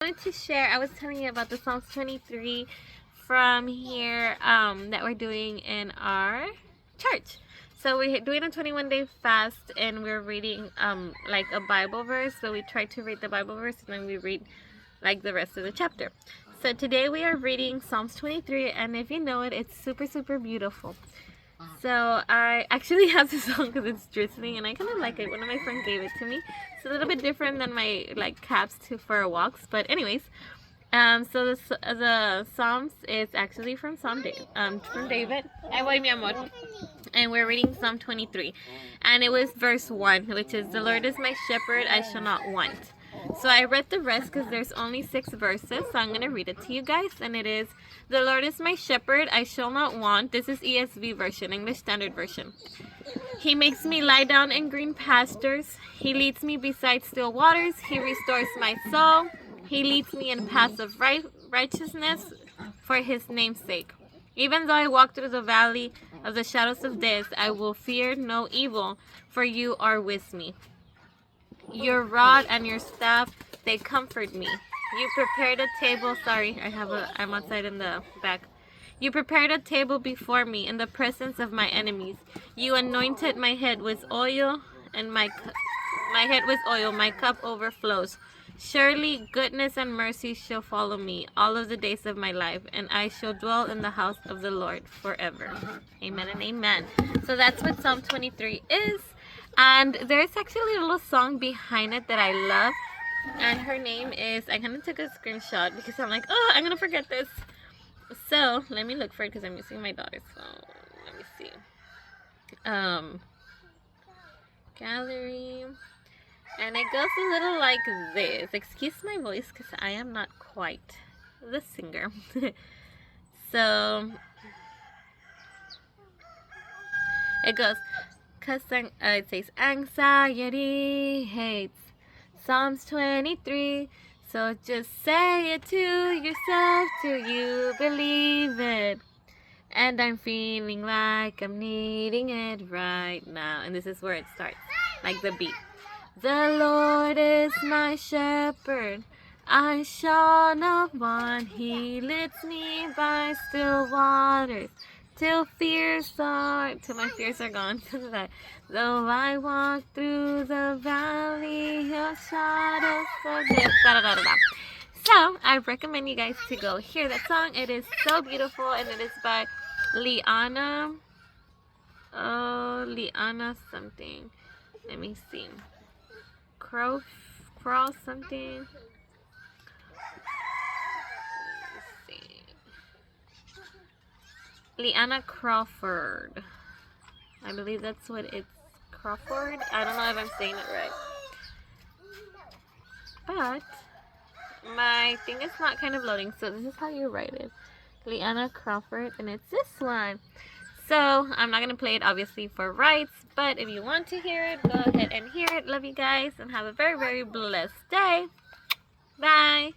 I wanted to share, I was telling you about the Psalms 23 from here that we're doing in our church. So we're doing a 21-day fast and we're reading like a Bible verse. So we try to read the Bible verse and then we read like the rest of the chapter. So today we are reading Psalms 23, and if you know it, it's super beautiful. So I actually have this song because it's drizzling and I kind of like it. One of my friends gave it to me. It's a little bit different than my like caps for walks, but anyways, so the Psalms is actually from David. Ay, voy, mi amor. And we're reading Psalm 23, and it was verse 1, which is, "The Lord is my shepherd, I shall not want." So I read the rest because there's only 6 verses, so I'm going to read it to you guys, and it is, "The Lord is my shepherd, I shall not want." This is ESV version, English Standard Version. "He makes me lie down in green pastures. He leads me beside still waters. He restores my soul. He leads me in paths of righteousness for his name's sake. Even though I walk through the valley of the shadows of death, I will fear no evil, for you are with me. Your rod and your staff, they comfort me. You prepared a table." Sorry, I'm outside in the back. "You prepared a table before me in the presence of my enemies. You anointed my head with oil, and my head with oil. My cup overflows. Surely goodness and mercy shall follow me all of the days of my life, and I shall dwell in the house of the Lord forever." Amen and amen. So that's what Psalm 23 is. And there's actually a little song behind it that I love. And her name is, I kind of took a screenshot because I'm like, oh, I'm going to forget this. So let me look for it because I'm using my daughter's phone. Let me see. Gallery. And it goes a little like this. Excuse my voice because I am not quite the singer. So it goes, it says, "Anxiety hates Psalms 23. So just say it to yourself till you believe it. And I'm feeling like I'm needing it right now." And this is where it starts, like the beat. "The Lord is my shepherd, I shall not want. He leads me by still waters, till my fears are gone. Though I walk through the valley of shadows of death." So I recommend you guys to go hear that song. It is so beautiful, and it is by Liana. Oh, Liana something. Let me see. Crow something. Let's see. Liana Crawford. I believe that's what it's, Crawford. I don't know if I'm saying it right. But my thing is not kind of loading, so this is how you write it. Liana Crawford, and it's this one. So I'm not going to play it obviously for rights, but if you want to hear it, go ahead and hear it. Love you guys and have a very blessed day. Bye.